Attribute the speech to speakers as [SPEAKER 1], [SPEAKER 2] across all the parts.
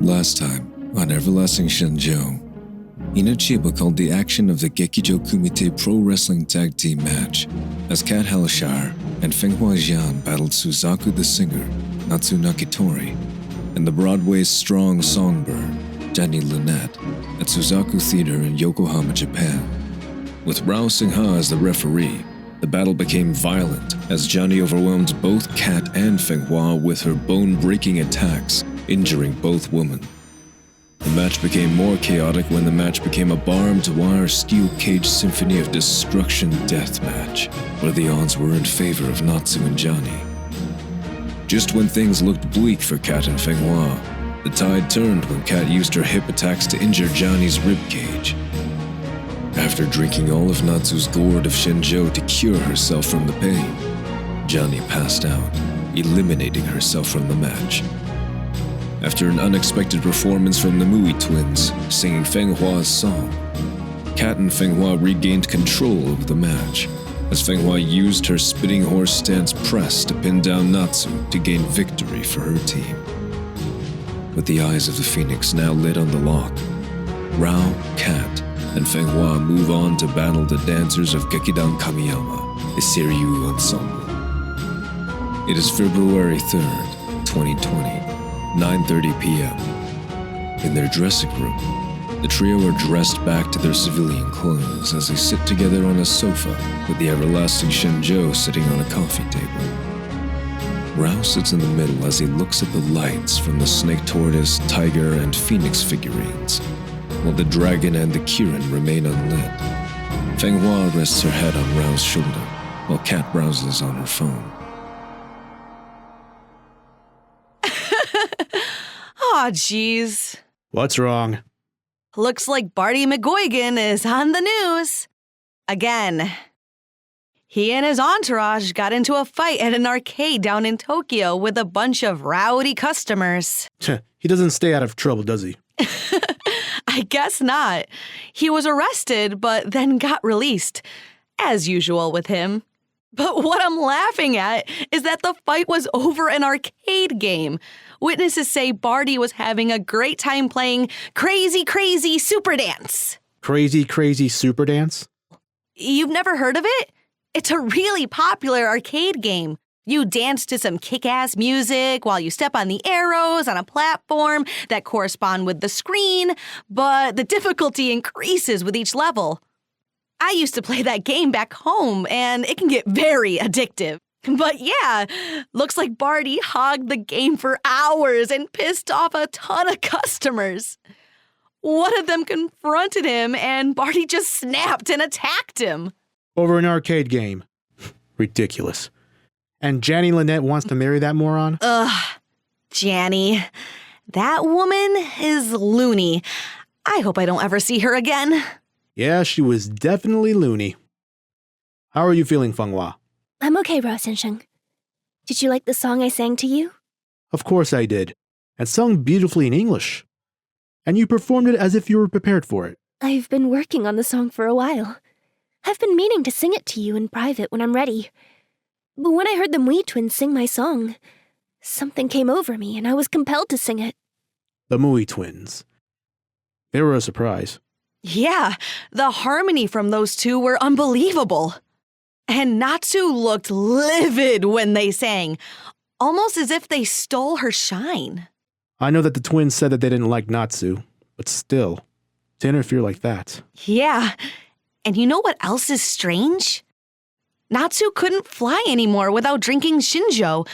[SPEAKER 1] Last time, on Everlasting Shenzhou, Ina Chiba called the action of the Gekijo Kumite Pro Wrestling Tag Team match as Kat Hellshire and Fenghua Jian battled Suzaku the singer, Natsu Nakitori, and the Broadway's strong songbird, Jenny Lynette, at Suzaku Theater in Yokohama, Japan. With Rao Singha as the referee, the battle became violent as Johnny overwhelmed both Kat and Fenghua with her bone-breaking attacks, injuring both women. The match became more chaotic when the match became a barbed wire steel cage symphony of destruction death match, where the odds were in favor of Natsu and Johnny. Just when things looked bleak for Kat and Fenghua, the tide turned when Kat used her hip attacks to injure Johnny's ribcage. After drinking all of Natsu's gourd of Shenzhou to cure herself from the pain, Johnny passed out, eliminating herself from the match. After an unexpected performance from the Mui twins, singing Fenghua's song, Kat and Fenghua regained control of the match, as Fenghua used her spitting horse stance press to pin down Natsu to gain victory for her team. With the eyes of the Phoenix now lit on the lock, Rao, Kat, and Fenghua move on to battle the dancers of Gekidan Kamiyama, the Seiryu Ensemble. It is February 3rd, 2020. 9:30 p.m. In their dressing room, the trio are dressed back to their civilian clothes as they sit together on a sofa with the everlasting Shenzhou sitting on a coffee table. Rao sits in the middle as he looks at the lights from the snake tortoise, tiger, and phoenix figurines, while the dragon and the Kirin remain unlit. Fenghua rests her head on Rao's shoulder, while Kat browses on her phone.
[SPEAKER 2] Aw, jeez.
[SPEAKER 3] What's wrong?
[SPEAKER 2] Looks like Barty McGuigan is on the news. Again. He and his entourage got into a fight at an arcade down in Tokyo with a bunch of rowdy customers.
[SPEAKER 3] He doesn't stay out of trouble, does he?
[SPEAKER 2] I guess not. He was arrested, but then got released. As usual with him. But what I'm laughing at is that the fight was over an arcade game. Witnesses say Barty was having a great time playing Crazy Crazy Super Dance.
[SPEAKER 3] Crazy Crazy Super Dance?
[SPEAKER 2] You've never heard of it? It's a really popular arcade game. You dance to some kick-ass music while you step on the arrows on a platform that correspond with the screen, but the difficulty increases with each level. I used to play that game back home, and it can get very addictive. But yeah, looks like Barty hogged the game for hours and pissed off a ton of customers. One of them confronted him, and Barty just snapped and attacked him.
[SPEAKER 3] Over an arcade game. Ridiculous. And Jenny Lynette wants to marry that moron?
[SPEAKER 2] Ugh, Janny. That woman is loony. I hope I don't ever see her again.
[SPEAKER 3] Yeah, she was definitely loony. How are you feeling, Fenghua?
[SPEAKER 4] I'm okay, Rao Shensheng. Did you like the song I sang to you?
[SPEAKER 3] Of course I did. And sung beautifully in English. And you performed it as if you were prepared for it.
[SPEAKER 4] I've been working on the song for a while. I've been meaning to sing it to you in private when I'm ready. But when I heard the Mui twins sing my song, something came over me and I was compelled to sing it.
[SPEAKER 3] The Mui twins. They were a surprise.
[SPEAKER 2] Yeah, the harmony from those two were unbelievable. And Natsu looked livid when they sang, almost as if they stole her shine.
[SPEAKER 3] I know that the twins said that they didn't like Natsu, but still, to interfere like that.
[SPEAKER 2] Yeah, and you know what else is strange? Natsu couldn't fly anymore without drinking Shenzhou,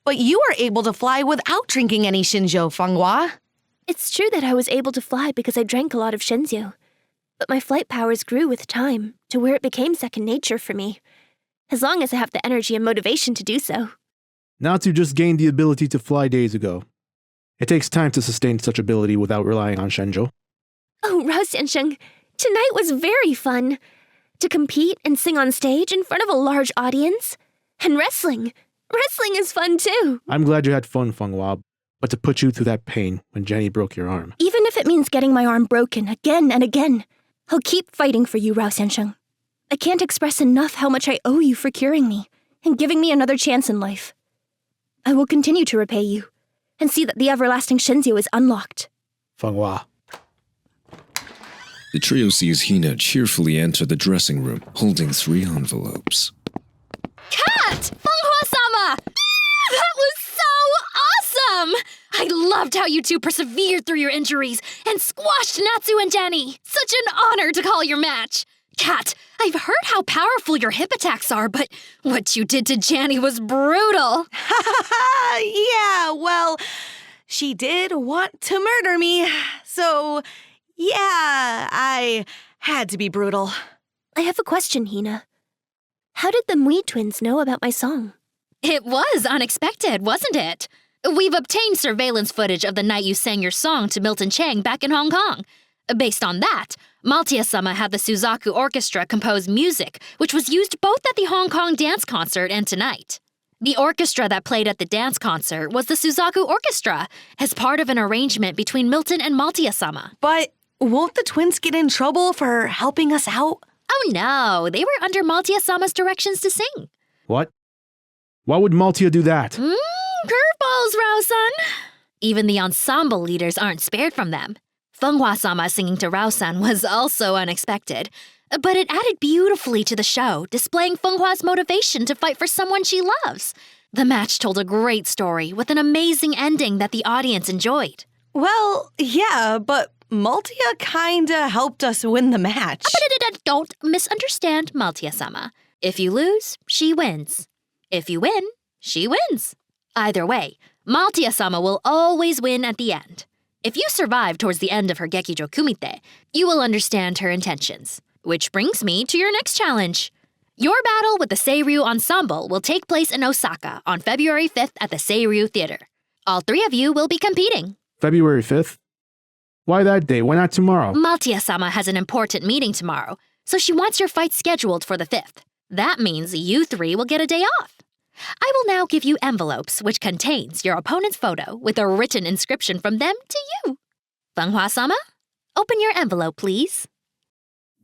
[SPEAKER 2] but you were able to fly without drinking any Shenzhou, Fenghua.
[SPEAKER 4] It's true that I was able to fly because I drank a lot of Shenzhou, but my flight powers grew with time to where it became second nature for me, as long as I have the energy and motivation to do so.
[SPEAKER 3] Natsu just gained the ability to fly days ago. It takes time to sustain such ability without relying on Shenzhou.
[SPEAKER 4] Oh, Rao Shensheng, tonight was very fun. To compete and sing on stage in front of a large audience. And wrestling. Wrestling is fun too.
[SPEAKER 3] I'm glad you had fun, Fenghua, but to put you through that pain when Jenny broke your arm.
[SPEAKER 4] Even if it means getting my arm broken again and again, I'll keep fighting for you, Rao Shensheng. I can't express enough how much I owe you for curing me and giving me another chance in life. I will continue to repay you, and see that the everlasting Shenzhou is unlocked.
[SPEAKER 3] Fenghua.
[SPEAKER 1] The trio sees Hina cheerfully enter the dressing room, holding 3 envelopes.
[SPEAKER 5] Cat! Fenghua-sama! That was so awesome! I loved how you two persevered through your injuries and squashed Natsu and Jenny. Such an honor to call your match. Cat, I've heard how powerful your hip attacks are, but what you did to Janny was brutal.
[SPEAKER 2] Yeah, well, she did want to murder me. So, yeah, I had to be brutal.
[SPEAKER 4] I have a question, Hina. How did the Mui twins know about my song?
[SPEAKER 5] It was unexpected, wasn't it? We've obtained surveillance footage of the night you sang your song to Milton Chang back in Hong Kong. Based on that, Maltia-sama had the Suzaku Orchestra compose music, which was used both at the Hong Kong dance concert and tonight. The orchestra that played at the dance concert was the Suzaku Orchestra, as part of an arrangement between Milton and Maltia-sama.
[SPEAKER 2] But won't the twins get in trouble for helping us out?
[SPEAKER 5] Oh no, they were under Maltia-sama's directions to sing.
[SPEAKER 3] What? Why would Maltia do that?
[SPEAKER 5] Curveballs, Rao-san! Even the ensemble leaders aren't spared from them. Fenghua-sama singing to Rao-san was also unexpected, but it added beautifully to the show, displaying Fenghua's motivation to fight for someone she loves. The match told a great story with an amazing ending that the audience enjoyed.
[SPEAKER 2] Well, yeah, but Maltia kinda helped us win the match.
[SPEAKER 5] Don't misunderstand Maltia-sama. If you lose, she wins. If you win, she wins. Either way, Maltia-sama will always win at the end. If you survive towards the end of her Gekijo Kumite, you will understand her intentions. Which brings me to your next challenge. Your battle with the Seiryu Ensemble will take place in Osaka on February 5th at the Seiryu Theater. All 3 of you will be competing.
[SPEAKER 3] February 5th? Why that day? Why not tomorrow?
[SPEAKER 5] Maltia-sama has an important meeting tomorrow, so she wants your fight scheduled for the 5th. That means you 3 will get a day off. I will now give you envelopes which contains your opponent's photo with a written inscription from them to you. Fenghua-sama, open your envelope, please.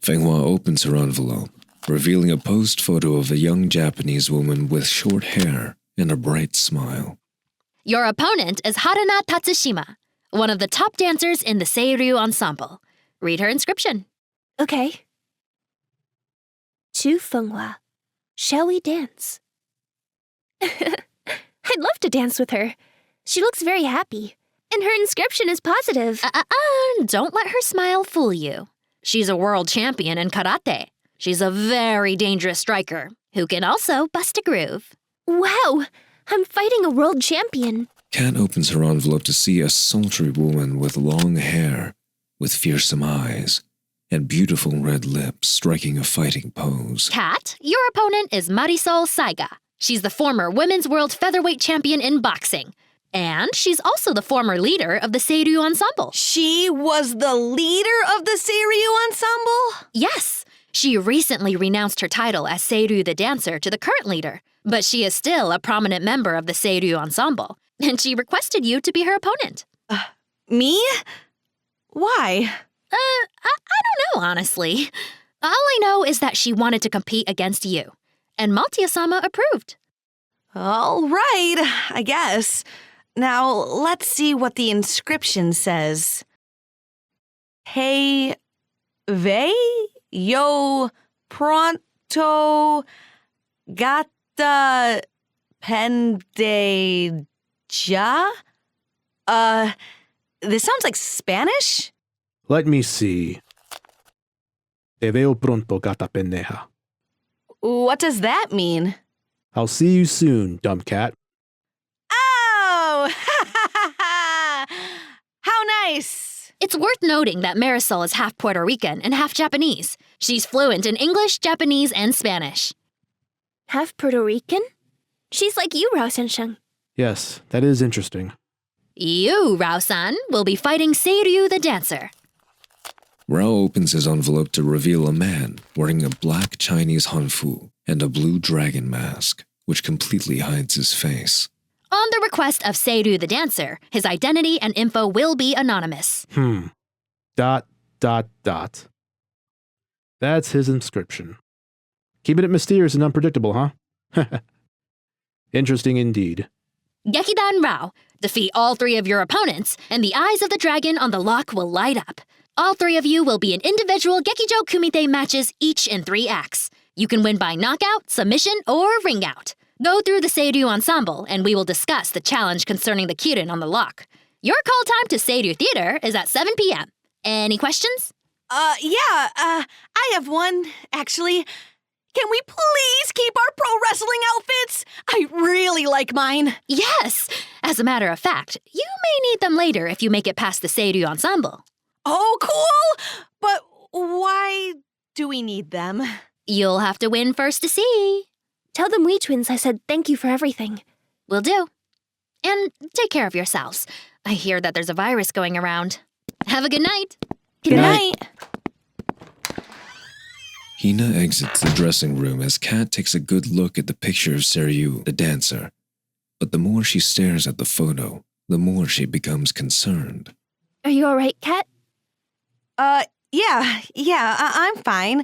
[SPEAKER 1] Fenghua opens her envelope, revealing a posed photo of a young Japanese woman with short hair and a bright smile.
[SPEAKER 5] Your opponent is Haruna Tatsushima, one of the top dancers in the Seiryu Ensemble. Read her inscription.
[SPEAKER 4] Okay. To Fenghua, shall we dance? I'd love to dance with her. She looks very happy, and her inscription is positive.
[SPEAKER 5] Don't let her smile fool you. She's a world champion in karate. She's a very dangerous striker who can also bust a groove.
[SPEAKER 4] Wow, I'm fighting a world champion.
[SPEAKER 1] Kat opens her envelope to see a sultry woman with long hair, with fearsome eyes, and beautiful red lips striking a fighting pose.
[SPEAKER 5] Kat, your opponent is Marisol Saiga. She's the former women's world featherweight champion in boxing. And she's also the former leader of the Seiryu Ensemble.
[SPEAKER 2] She was the leader of the Seiryu Ensemble?
[SPEAKER 5] Yes, she recently renounced her title as Seiryu the dancer to the current leader, but she is still a prominent member of the Seiryu Ensemble, and she requested you to be her opponent.
[SPEAKER 2] Me? Why?
[SPEAKER 5] I don't know, honestly. All I know is that she wanted to compete against you, and Maltia-sama approved.
[SPEAKER 2] All right, I guess. Now, let's see what the inscription says. Hey, ve, yo, pronto, gata, pende, ja? This sounds like Spanish?
[SPEAKER 3] Let me see. Te veo pronto, gata pendeja.
[SPEAKER 2] What does that mean?
[SPEAKER 3] I'll see you soon, dumb cat.
[SPEAKER 2] Oh! How nice!
[SPEAKER 5] It's worth noting that Marisol is half Puerto Rican and half Japanese. She's fluent in English, Japanese, and Spanish.
[SPEAKER 4] Half Puerto Rican? She's like you, Rao Sensheng.
[SPEAKER 3] Yes, that is interesting.
[SPEAKER 5] You, Rao-san, will be fighting Seiryu the dancer.
[SPEAKER 1] Rao opens his envelope to reveal a man wearing a black Chinese hanfu and a blue dragon mask, which completely hides his face.
[SPEAKER 5] On the request of Seiryu the dancer, his identity and info will be anonymous.
[SPEAKER 3] Dot. That's his inscription. Keeping it mysterious and unpredictable, huh? Interesting indeed.
[SPEAKER 5] Gekidan Rao. Defeat all 3 of your opponents, and the eyes of the dragon on the lock will light up. All 3 of you will be in individual Gekijo Kumite matches, each in 3 acts. You can win by knockout, submission, or ring out. Go through the Seiryu ensemble, and we will discuss the challenge concerning the Kyuden on the lock. Your call time to Seiryu Theater is at 7 p.m. Any questions?
[SPEAKER 2] I have one, actually. Can we please keep our pro wrestling outfits? I really like mine.
[SPEAKER 5] Yes! As a matter of fact, you may need them later if you make it past the Seiryu ensemble.
[SPEAKER 2] Oh, cool! But why do we need them?
[SPEAKER 5] You'll have to win first to see.
[SPEAKER 4] Tell them we twins I said thank you for everything.
[SPEAKER 5] Will do. And take care of yourselves. I hear that there's a virus going around. Have a good night.
[SPEAKER 2] Good night.
[SPEAKER 1] Hina exits the dressing room as Kat takes a good look at the picture of Seiryu, the dancer. But the more she stares at the photo, the more she becomes concerned.
[SPEAKER 4] Are you all right, Kat?
[SPEAKER 2] I'm fine.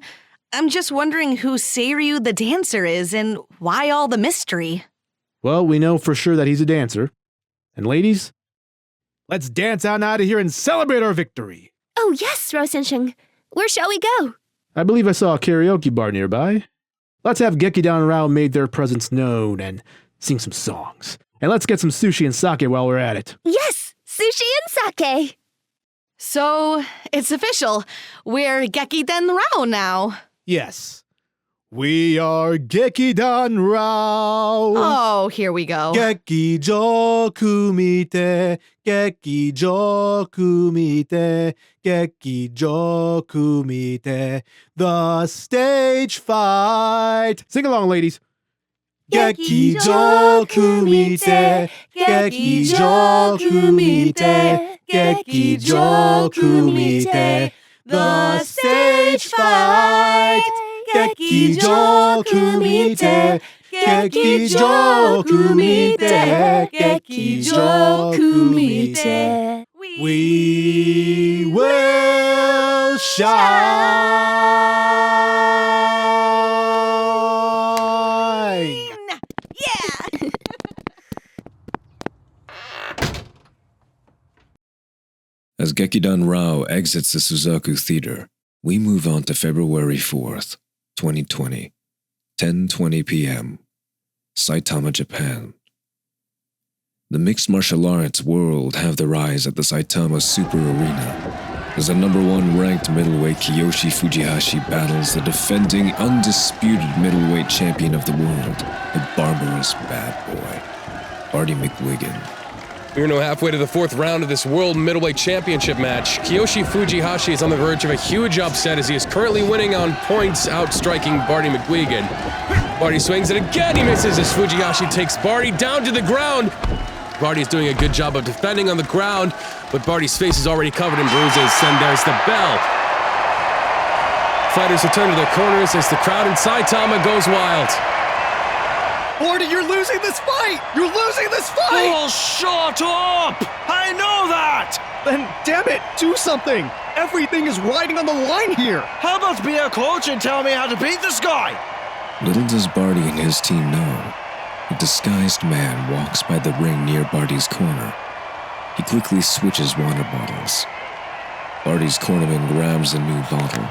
[SPEAKER 2] I'm just wondering who Seiryu the dancer is and why all the mystery.
[SPEAKER 3] Well, we know for sure that he's a dancer. And ladies, let's dance on out of here and celebrate our victory.
[SPEAKER 4] Oh, yes, Rosenshin. Where shall we go?
[SPEAKER 3] I believe I saw a karaoke bar nearby. Let's have Gekidan Rao make their presence known and sing some songs. And let's get some sushi and sake while we're at it.
[SPEAKER 4] Yes, sushi and sake.
[SPEAKER 2] So, it's official. We're Gekidan Rao now.
[SPEAKER 3] Yes. We are Gekidan Rao.
[SPEAKER 2] Oh, here we go.
[SPEAKER 3] Gekijo Kumite, Gekijo Kumite, Gekijo Kumite, the stage fight. Sing along, ladies. Gekijo Kumite, Gekijo Kumite, Gekijo Kumite, the stage fight. Gekijo Kumite, Gekijo Kumite, Gekijo Kumite. We will shine.
[SPEAKER 2] Yeah!
[SPEAKER 1] As Gekidan Rao exits the Suzaku Theater, we move on to February 4th, 2020, 10:20 p.m., Saitama, Japan. The mixed martial arts world have their eyes at the Saitama Super Arena as the #1 ranked middleweight Kiyoshi Fujihashi battles the defending undisputed middleweight champion of the world, the barbarous bad boy, Barty McGuigan.
[SPEAKER 6] We're now halfway to the 4th round of this World Middleweight Championship match. Kiyoshi Fujihashi is on the verge of a huge upset as he is currently winning on points, outstriking Barty McGuigan. Barty swings it again, he misses as Fujihashi takes Barty down to the ground. Barty is doing a good job of defending on the ground, but Barty's face is already covered in bruises, and there's the bell. Fighters return to their corners as the crowd in Saitama goes wild.
[SPEAKER 7] Barty, you're losing this fight! You're losing this fight!
[SPEAKER 8] Oh, shut up! I know that!
[SPEAKER 7] Then, damn it, do something! Everything is riding on the line here!
[SPEAKER 8] How about be a coach and tell me how to beat this guy?
[SPEAKER 1] Little does Barty and his team know, a disguised man walks by the ring near Barty's corner. He quickly switches water bottles. Barty's cornerman grabs a new bottle.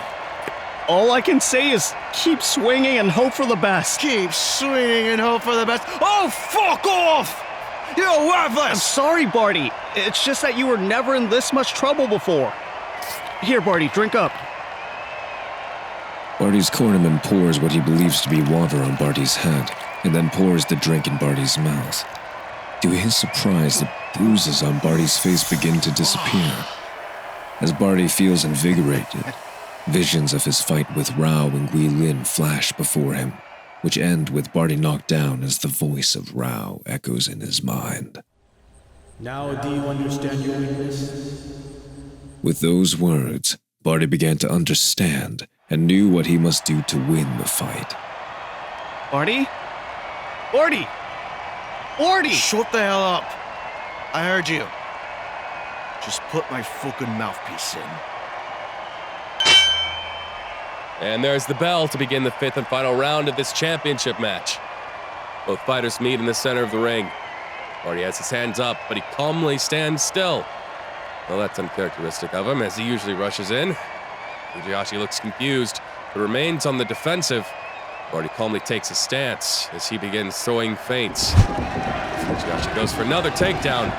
[SPEAKER 7] All I can say is keep swinging and hope for the best.
[SPEAKER 8] Keep swinging and hope for the best. Oh, fuck off! You're
[SPEAKER 7] I'm
[SPEAKER 8] worthless!
[SPEAKER 7] sorry, Barty. It's just that you were never in this much trouble before. Here, Barty, drink up.
[SPEAKER 1] Barty's cornerman pours what he believes to be water on Barty's head, and then pours the drink in Barty's mouth. To his surprise, the bruises on Barty's face begin to disappear. As Barty feels invigorated, visions of his fight with Rao and Guilin flash before him, which end with Barty knocked down as the voice of Rao echoes in his mind.
[SPEAKER 3] Now do you understand your weakness?
[SPEAKER 1] With those words, Barty began to understand and knew what he must do to win the fight.
[SPEAKER 7] Barty? Barty! Barty!
[SPEAKER 8] Shut the hell up. I heard you. Just put my fucking mouthpiece in.
[SPEAKER 6] And there's the bell to begin the 5th and final round of this championship match. Both fighters meet in the center of the ring. Barty has his hands up, but he calmly stands still. Well, that's uncharacteristic of him, as he usually rushes in. Fujihashi looks confused, but remains on the defensive. Barty calmly takes a stance as he begins throwing feints. Fujihashi goes for another takedown.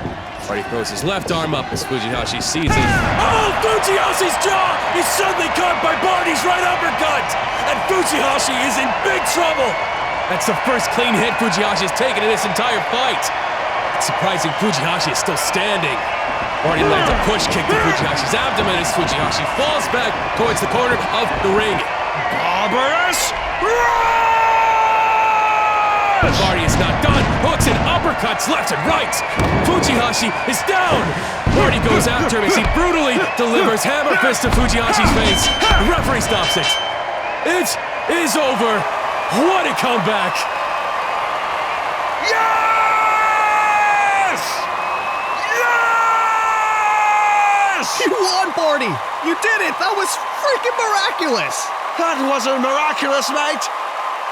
[SPEAKER 6] Barty throws his left arm up as Fujihashi sees it.
[SPEAKER 9] Oh, Fujihashi's jaw is suddenly caught by Barty's right uppercut! And Fujihashi is in big trouble!
[SPEAKER 6] That's the first clean hit Fujihashi has taken in this entire fight. It's surprising Fujihashi is still standing. Barty lands a push kick to Fujihashi's abdomen as Fujihashi falls back towards the corner of the ring.
[SPEAKER 8] Barbarous
[SPEAKER 6] Barty is not done. Hooks and uppercuts left and right. Fujihashi is down. Barty goes after him as he brutally delivers hammer fist to Fujihashi's face. The referee stops it. It is over. What a comeback.
[SPEAKER 8] Yes! Yes!
[SPEAKER 7] You won, Barty! You did it! That was freaking miraculous!
[SPEAKER 8] That wasn't miraculous, mate!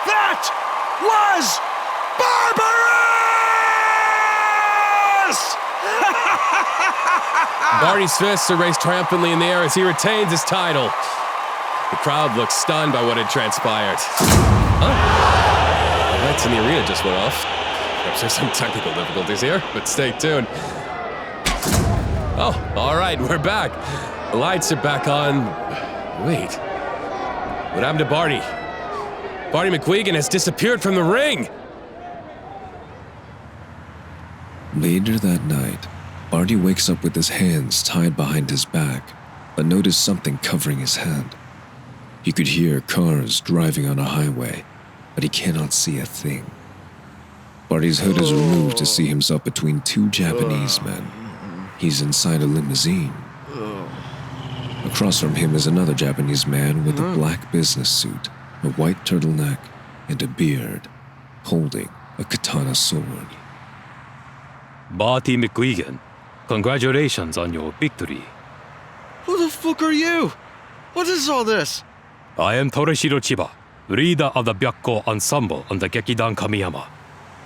[SPEAKER 8] That was barbarous!
[SPEAKER 6] Barty's fists are raised triumphantly in the air as he retains his title. The crowd looks stunned by what had transpired. Oh, the lights in the arena just went off. Perhaps there's some technical difficulties here, but stay tuned. Oh, all right, we're back. The lights are back on. Wait, what happened to Barty? Barty McGuigan has disappeared from the ring.
[SPEAKER 1] Later that night, Barty wakes up with his hands tied behind his back, but noticed something covering his head. He could hear cars driving on a highway, but he cannot see a thing. Barty's hood is removed to see himself between two Japanese men. He's inside a limousine. Across from him is another Japanese man with a black business suit, a white turtleneck, and a beard, holding a katana sword.
[SPEAKER 9] Barty McGuigan, congratulations on your victory.
[SPEAKER 8] Who the fuck are you? What is all this?
[SPEAKER 9] I am Torishiro Chiba, leader of the Byakko ensemble on the Gekidan Kamiyama.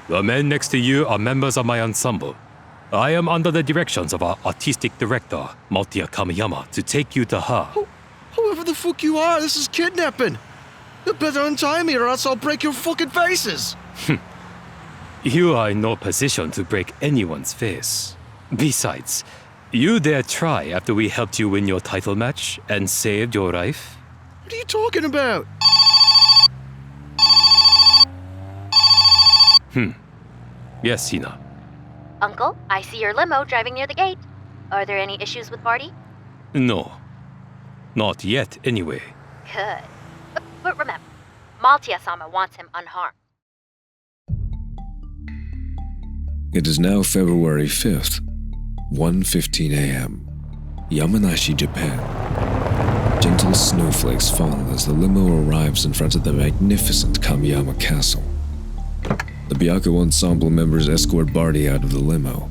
[SPEAKER 9] The men next to you are members of my ensemble. I am under the directions of our artistic director, Maltia Kamiyama, to take you to her.
[SPEAKER 8] Whoever the fuck you are, this is kidnapping. You better untie me or else I'll break your fucking faces.
[SPEAKER 9] You are in no position to break anyone's face. Besides, you dare try after we helped you win your title match and saved your life?
[SPEAKER 8] What are you talking about?
[SPEAKER 9] Yes, Hina.
[SPEAKER 5] Uncle, I see your limo driving near the gate. Are there any issues with Barty?
[SPEAKER 9] No. Not yet, anyway.
[SPEAKER 5] Good. But remember, Maltia-sama wants him unharmed.
[SPEAKER 1] It is now February 5th, 1:15 a.m., Yamanashi, Japan. Gentle snowflakes fall as the limo arrives in front of the magnificent Kamiyama Castle. The Byakko ensemble members escort Barty out of the limo.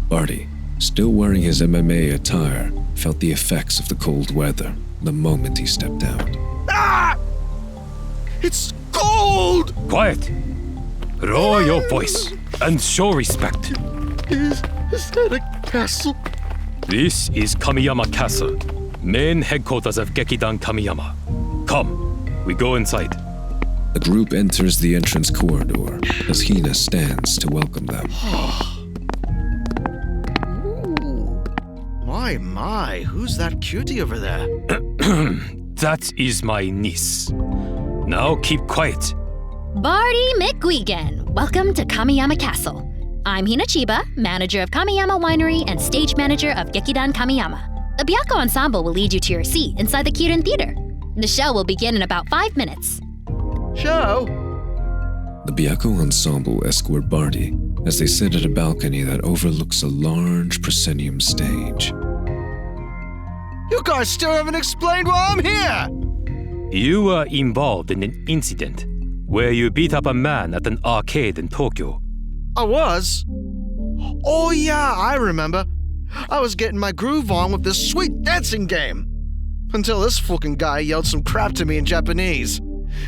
[SPEAKER 1] Barty, still wearing his MMA attire, felt the effects of the cold weather the moment he stepped out.
[SPEAKER 8] Ah! It's cold!
[SPEAKER 9] Quiet! Lower your voice and show respect.
[SPEAKER 8] Is that a castle?
[SPEAKER 9] This is Kamiyama Castle, main headquarters of Gekidan Kamiyama. Come, we go inside.
[SPEAKER 1] The group enters the entrance corridor as Hina stands to welcome them.
[SPEAKER 8] My, who's that cutie over there?
[SPEAKER 9] That is my niece. Now keep quiet.
[SPEAKER 5] Barty McGuigan, welcome to Kamiyama Castle. I'm Hina Chiba, manager of Kamiyama Winery and stage manager of Gekidan Kamiyama. The Byakko ensemble will lead you to your seat inside the Kirin Theater. The show will begin in about 5 minutes.
[SPEAKER 8] Show?
[SPEAKER 1] The Byakko ensemble escort Barty as they sit at a balcony that overlooks a large proscenium stage.
[SPEAKER 8] You guys still haven't explained why I'm here!
[SPEAKER 9] You were involved in an incident where you beat up a man at an arcade in Tokyo.
[SPEAKER 8] I was? Oh yeah, I remember. I was getting my groove on with this sweet dancing game. Until this fucking guy yelled some crap to me in Japanese.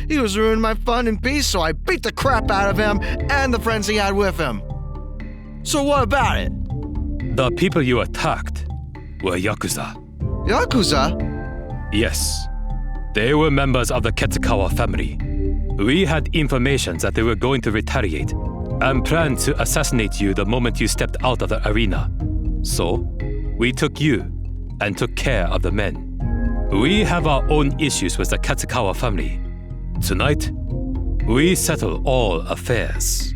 [SPEAKER 8] He was ruining my fun and peace, so I beat the crap out of him and the friends he had with him. So what about it?
[SPEAKER 9] The people you attacked were Yakuza.
[SPEAKER 8] Yakuza?
[SPEAKER 9] Yes. They were members of the Ketsukawa family. We had information that they were going to retaliate and planned to assassinate you the moment you stepped out of the arena. So, we took you and took care of the men. We have our own issues with the Katsukawa family. Tonight, we settle all affairs.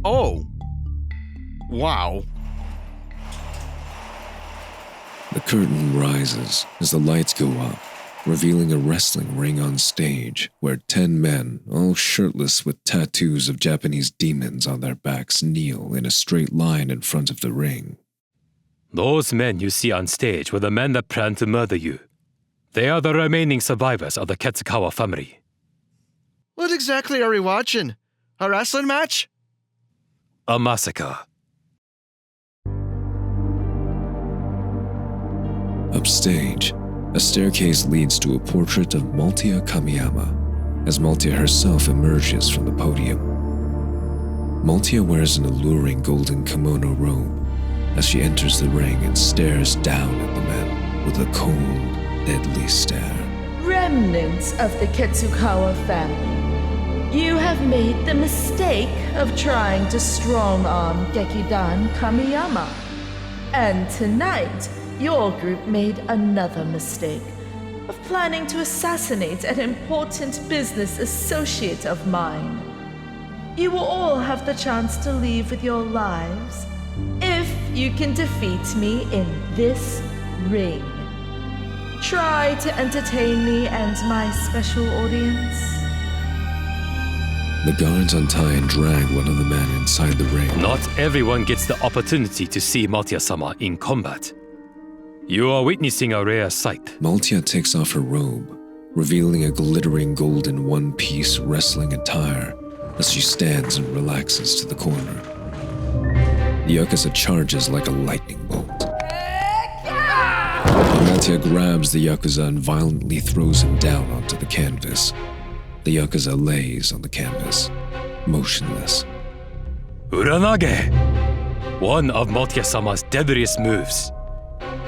[SPEAKER 8] Oh. Wow.
[SPEAKER 1] The curtain rises as the lights go up, revealing a wrestling ring on stage where 10 men, all shirtless with tattoos of Japanese demons on their backs, kneel in a straight line in front of the ring.
[SPEAKER 9] Those men you see on stage were the men that planned to murder you. They are the remaining survivors of the Ketsukawa family.
[SPEAKER 8] What exactly are we watching? A wrestling match?
[SPEAKER 9] A massacre.
[SPEAKER 1] Upstage, a staircase leads to a portrait of Maltia Kamiyama, as Maltia herself emerges from the podium. Maltia wears an alluring golden kimono robe as she enters the ring and stares down at the men with a cold, deadly stare.
[SPEAKER 10] Remnants of the Ketsukawa family, you have made the mistake of trying to strong-arm Gekidan Kamiyama. And tonight, your group made another mistake of planning to assassinate an important business associate of mine. You will all have the chance to leave with your lives if you can defeat me in this ring. Try to entertain me and my special audience.
[SPEAKER 1] The guards untie and drag one of the men inside the ring.
[SPEAKER 9] Not everyone gets the opportunity to see Maltia-sama in combat. You are witnessing a rare sight.
[SPEAKER 1] Maltia takes off her robe, revealing a glittering golden one-piece wrestling attire as she stands and relaxes to the corner. The Yakuza charges like a lightning bolt. Maltia grabs the Yakuza and violently throws him down onto the canvas. The Yakuza lays on the canvas, motionless.
[SPEAKER 9] Uranage! One of Maltia-sama's deadliest moves.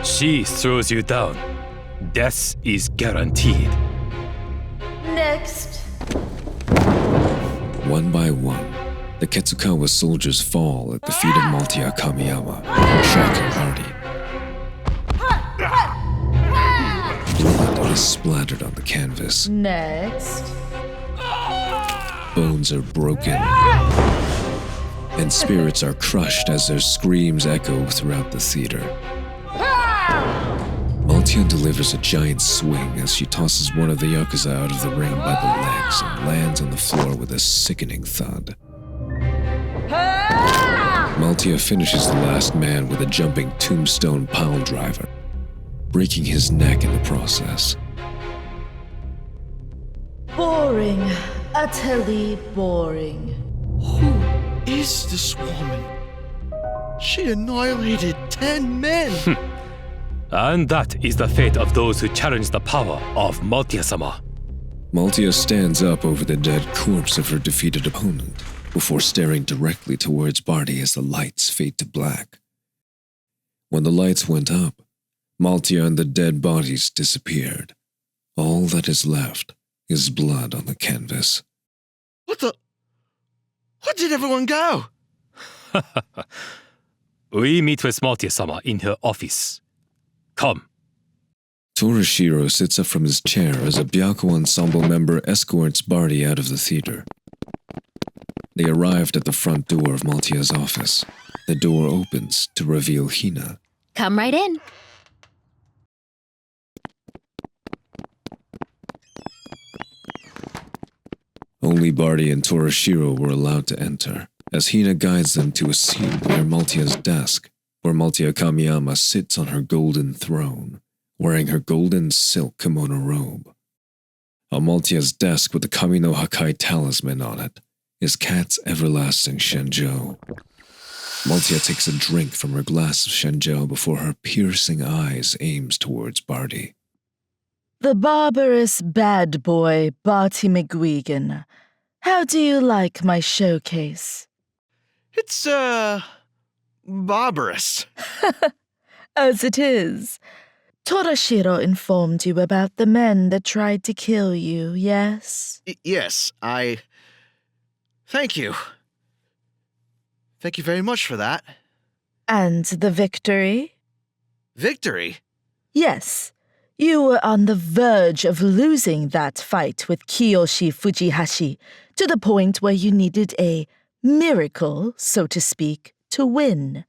[SPEAKER 9] She throws you down. Death is guaranteed.
[SPEAKER 10] Next.
[SPEAKER 1] One by one, the Ketsukawa soldiers fall at the feet of Maltia Kamiyama, shocking Artie. Blood is splattered on the canvas.
[SPEAKER 10] Next.
[SPEAKER 1] Bones are broken, and spirits are crushed as their screams echo throughout the theater. Maltia delivers a giant swing as she tosses one of the Yakuza out of the ring by the legs and lands on the floor with a sickening thud. Maltia finishes the last man with a jumping tombstone pile driver, breaking his neck in the process.
[SPEAKER 10] Boring. Utterly boring.
[SPEAKER 8] Who is this woman? She annihilated 10 men!
[SPEAKER 9] And that is the fate of those who challenge the power of Maltia-sama.
[SPEAKER 1] Maltia stands up over the dead corpse of her defeated opponent before staring directly towards Barty as the lights fade to black. When the lights went up, Maltia and the dead bodies disappeared. All that is left is blood on the canvas.
[SPEAKER 8] What the? Where did everyone go?
[SPEAKER 9] We meet with Maltia-sama in her office. Come.
[SPEAKER 1] Torashiro sits up from his chair as a Byakko Ensemble member escorts Barty out of the theater. They arrived at the front door of Maltia's office. The door opens to reveal Hina.
[SPEAKER 5] Come right in.
[SPEAKER 1] Only Barty and Torashiro were allowed to enter, as Hina guides them to a seat near Maltia's desk, where Maltia Kamiyama sits on her golden throne, wearing her golden silk kimono robe. On Maltia's desk with the Kami no Hakai talisman on it is Cat's everlasting Shenjo. Maltia takes a drink from her glass of Shenjo before her piercing eyes aims towards Barty.
[SPEAKER 10] The barbarous bad boy, Barty McGuigan. How do you like my showcase?
[SPEAKER 8] It's, barbarous.
[SPEAKER 10] As it is. Torashiro informed you about the men that tried to kill you, yes?
[SPEAKER 8] Yes, Thank you. Thank you very much for that.
[SPEAKER 10] And the victory?
[SPEAKER 8] Victory?
[SPEAKER 10] Yes. You were on the verge of losing that fight with Kiyoshi Fujihashi to the point where you needed a miracle, so to speak, to win.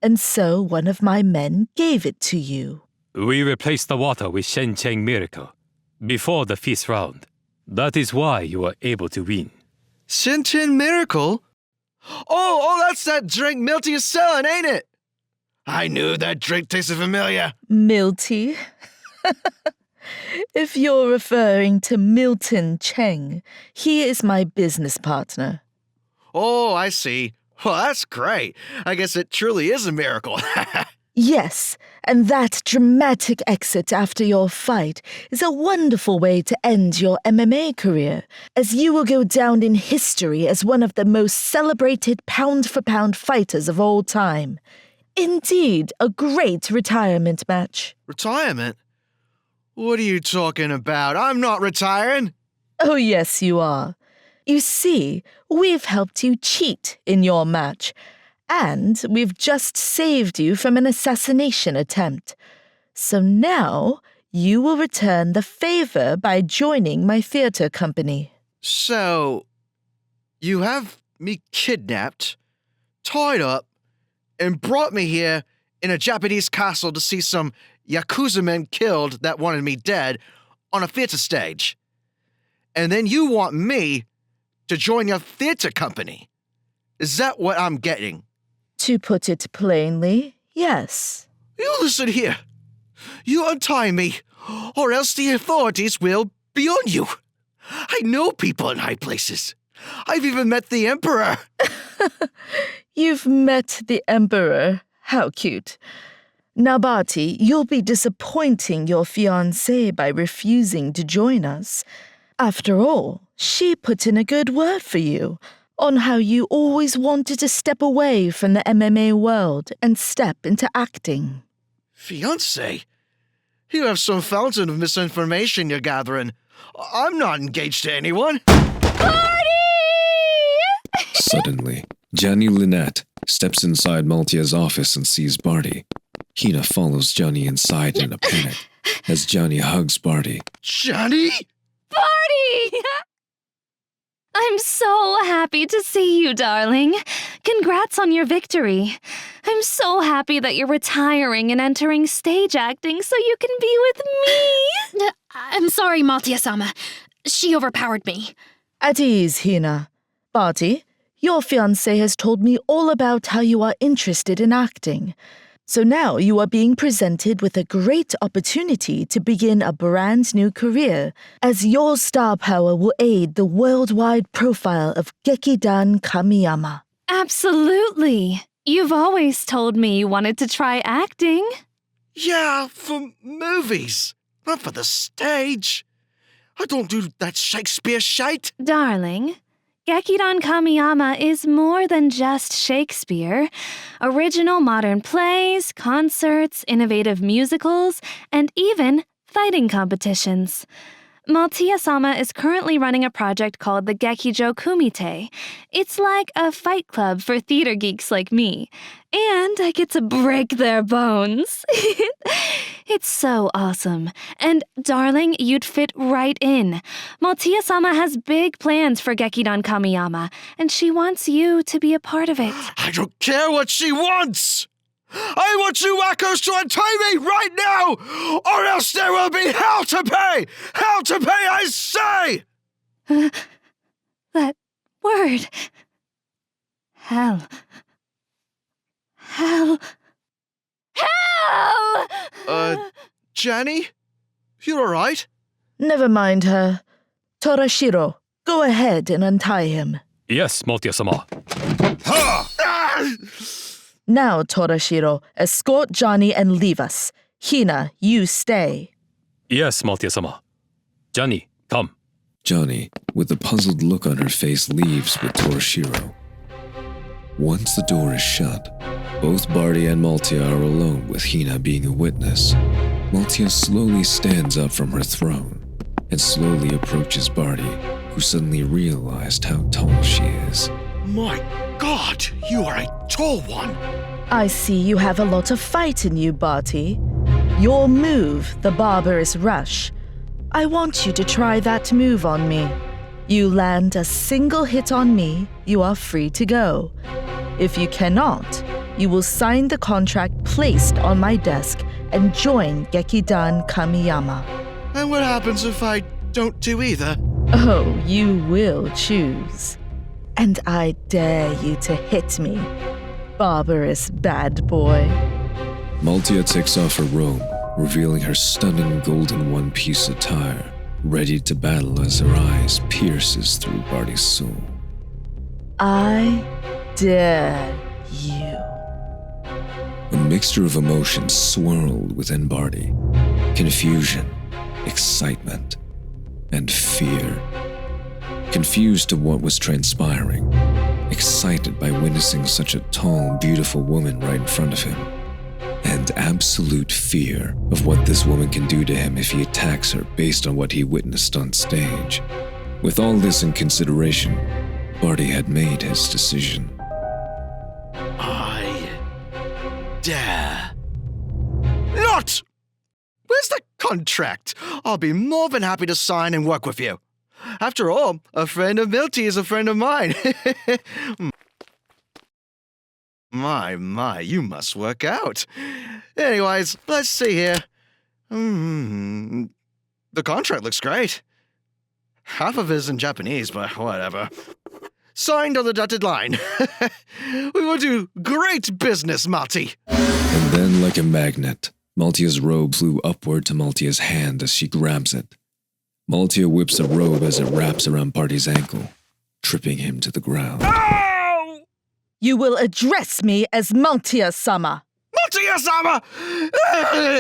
[SPEAKER 10] And so one of my men gave it to you.
[SPEAKER 9] We replaced the water with Shen Cheng Miracle before the 5th round. That is why you were able to win.
[SPEAKER 8] Shen-Cheng Miracle? Oh, that's that drink Milty is selling, ain't it? I knew that drink tasted familiar.
[SPEAKER 10] Milty? If you're referring to Milton Cheng, he is my business partner.
[SPEAKER 8] Oh, I see. Well, that's great. I guess it truly is a miracle.
[SPEAKER 10] Yes, and that dramatic exit after your fight is a wonderful way to end your MMA career, as you will go down in history as one of the most celebrated pound-for-pound fighters of all time. Indeed, a great retirement match.
[SPEAKER 8] Retirement? What are you talking about? I'm not retiring.
[SPEAKER 10] Oh, yes, you are. You see, we've helped you cheat in your match, and we've just saved you from an assassination attempt. So now you will return the favor by joining my theater company.
[SPEAKER 8] So, you have me kidnapped, tied up, and brought me here in a Japanese castle to see some Yakuza men killed that wanted me dead on a theater stage. And then you want me to join your theater company. Is that what I'm getting?
[SPEAKER 10] To put it plainly, yes.
[SPEAKER 8] You listen here. You untie me, or else the authorities will be on you. I know people in high places. I've even met the Emperor.
[SPEAKER 10] You've met the Emperor. How cute. Now, Barty, you'll be disappointing your fiancée by refusing to join us. After all, she put in a good word for you on how you always wanted to step away from the MMA world and step into acting.
[SPEAKER 8] Fiancé? You have some fountain of misinformation you're gathering. I'm not engaged to anyone.
[SPEAKER 1] Suddenly, Johnny Lynette steps inside Maltia's office and sees Barty. Hina follows Johnny inside in a panic as Johnny hugs Barty.
[SPEAKER 8] Johnny?
[SPEAKER 5] Barty! I'm so happy to see you, darling. Congrats on your victory. I'm so happy that you're retiring and entering stage acting so you can be with me. I'm sorry, Maltia-sama. She overpowered me.
[SPEAKER 10] At ease, Hina. Barty, your fiancé has told me all about how you are interested in acting. So now you are being presented with a great opportunity to begin a brand new career, as your star power will aid the worldwide profile of Gekidan Kamiyama.
[SPEAKER 5] Absolutely. You've always told me you wanted to try acting.
[SPEAKER 8] Yeah, for movies, not for the stage. I don't do that Shakespeare shite.
[SPEAKER 5] Darling, Gekidan Kamiyama is more than just Shakespeare. Original modern plays, concerts, innovative musicals, and even fighting competitions. Maltia-sama is currently running a project called the Gekijo Kumite. It's like a fight club for theater geeks like me. And I get to break their bones. It's so awesome. And darling, you'd fit right in. Maltia-sama has big plans for Gekidan Kamiyama, and she wants you to be a part of it.
[SPEAKER 8] I don't care what she wants! I want you wackos to untie me right now, or else there will be hell to pay! Hell to pay, I say!
[SPEAKER 5] That word. Hell. Hell. Hell!
[SPEAKER 8] Johnny? You alright?
[SPEAKER 10] Never mind her. Torashiro, go ahead and untie him.
[SPEAKER 9] Yes, Maltia-sama.
[SPEAKER 10] Now, Torashiro, escort Johnny and leave us. Hina, you stay.
[SPEAKER 9] Yes, Maltia-sama. Johnny, come.
[SPEAKER 1] Johnny, with a puzzled look on her face, leaves with Torashiro. Once the door is shut, Both Barty and Maltia are alone, with Hina being a witness. Maltia slowly stands up from her throne and slowly approaches Barty, who suddenly realized how tall she is.
[SPEAKER 8] My God, you are a tall one.
[SPEAKER 10] I see you have a lot of fight in you, Barty. Your move, the Barbarous Rush. I want you to try that move on me. You land a single hit on me, you are free to go. If you cannot, you will sign the contract placed on my desk and join Gekidan Kamiyama.
[SPEAKER 8] And what happens if I don't do either?
[SPEAKER 10] Oh, you will choose. And I dare you to hit me, barbarous bad boy.
[SPEAKER 1] Maltia takes off her robe, revealing her stunning golden one-piece attire, ready to battle as her eyes pierces through Barty's soul.
[SPEAKER 10] I dare you.
[SPEAKER 1] A mixture of emotions swirled within Barty. Confusion, excitement, and fear. Confused to what was transpiring, excited by witnessing such a tall, beautiful woman right in front of him, and absolute fear of what this woman can do to him if he attacks her based on what he witnessed on stage. With all this in consideration, Barty had made his decision.
[SPEAKER 8] I dare not! Where's the contract? I'll be more than happy to sign and work with you. After all, a friend of Milty is a friend of mine. My, you must work out. Anyways, let's see here. The contract looks great. Half of it is in Japanese, but whatever. Signed on the dotted line. We will do great business, Malty.
[SPEAKER 1] And then, like a magnet, Maltia's robe flew upward to Maltia's hand as she grabs it. Maltia whips a robe as it wraps around Barty's ankle, tripping him to the ground.
[SPEAKER 10] Ow! You will address me as Maltia-sama.
[SPEAKER 8] Maltia-sama!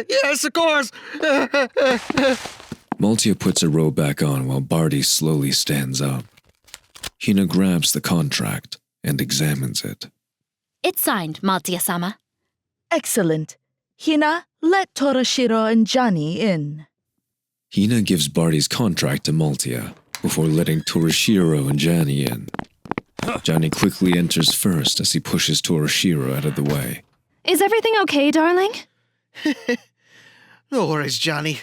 [SPEAKER 8] Yes, of course!
[SPEAKER 1] Maltia puts her robe back on while Barty slowly stands up. Hina grabs the contract and examines it.
[SPEAKER 5] It's signed, Maltia-sama.
[SPEAKER 10] Excellent. Hina, let Toroshiro and Johnny in.
[SPEAKER 1] Hina gives Barty's contract to Maltia before letting Toroshiro and Johnny in. Johnny quickly enters first as he pushes Toroshiro out of the way.
[SPEAKER 4] Is everything okay, darling?
[SPEAKER 8] No worries, Johnny.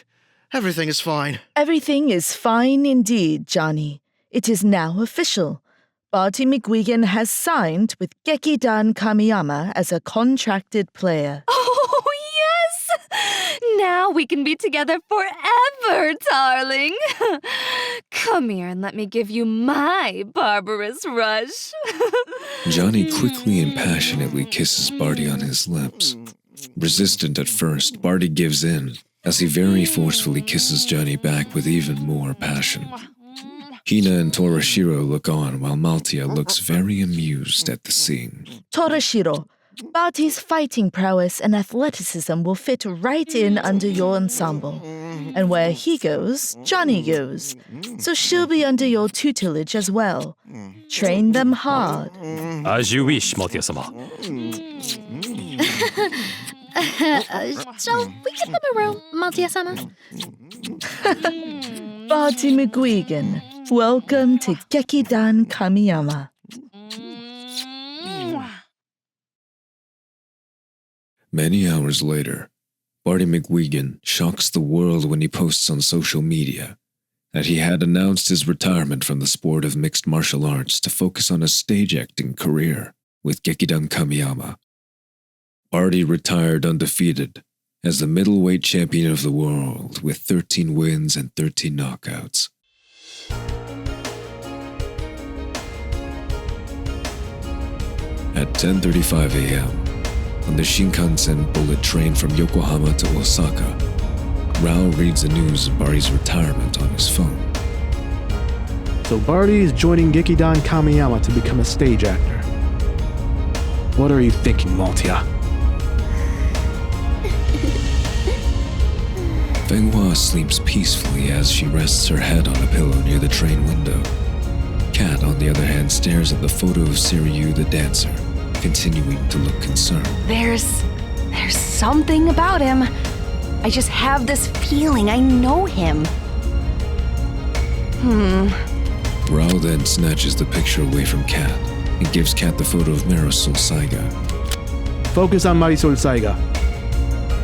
[SPEAKER 8] Everything is fine.
[SPEAKER 10] Everything is fine indeed, Johnny. It is now official. Barty McGuigan has signed with Gekidan Kamiyama as a contracted player.
[SPEAKER 4] Oh, yes! Now we can be together forever, darling. Come here and let me give you my barbarous rush.
[SPEAKER 1] Johnny quickly and passionately kisses Barty on his lips. Resistant at first, Barty gives in as he very forcefully kisses Johnny back with even more passion. Hina and Toroshiro look on while Maltia looks very amused at the scene.
[SPEAKER 10] Toroshiro, Barty's fighting prowess and athleticism will fit right in under your ensemble. And where he goes, Johnny goes. So she'll be under your tutelage as well. Train them hard.
[SPEAKER 9] As you wish, Maltia-sama.
[SPEAKER 5] Shall we get them a room, Maltia-sama?
[SPEAKER 10] Barty McGuigan, welcome to Gekidan Kamiyama.
[SPEAKER 1] Many hours later, Barty McGuigan shocks the world when he posts on social media that he had announced his retirement from the sport of mixed martial arts to focus on a stage acting career with Gekidan Kamiyama. Barty retired undefeated as the middleweight champion of the world with 13 wins and 13 knockouts. At 10:35 a.m., on the Shinkansen bullet train from Yokohama to Osaka, Rao reads the news of Barty's retirement on his phone.
[SPEAKER 3] So Barty is joining Gekidan Kamiyama to become a stage actor. What are you thinking, Maltia?
[SPEAKER 1] Fenghua sleeps peacefully as she rests her head on a pillow near the train window. Kat, on the other hand, stares at the photo of Siryu the dancer, continuing to look concerned.
[SPEAKER 2] There's something about him. I just have this feeling I know him.
[SPEAKER 1] Rao then snatches the picture away from Kat and gives Kat the photo of Marisol Saiga.
[SPEAKER 3] Focus on Marisol Saiga.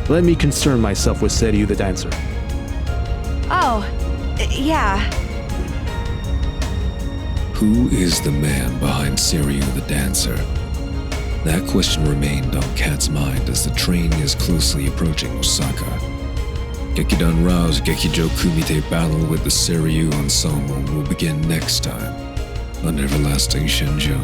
[SPEAKER 3] Let me concern myself with Seryu the dancer.
[SPEAKER 2] Oh, yeah.
[SPEAKER 1] Who is the man behind Seryu the dancer? That question remained on Kat's mind as the train is closely approaching Osaka. Gekidan Rao's Gekijo Kumite battle with the Seryu ensemble will begin next time on Everlasting Shinjo.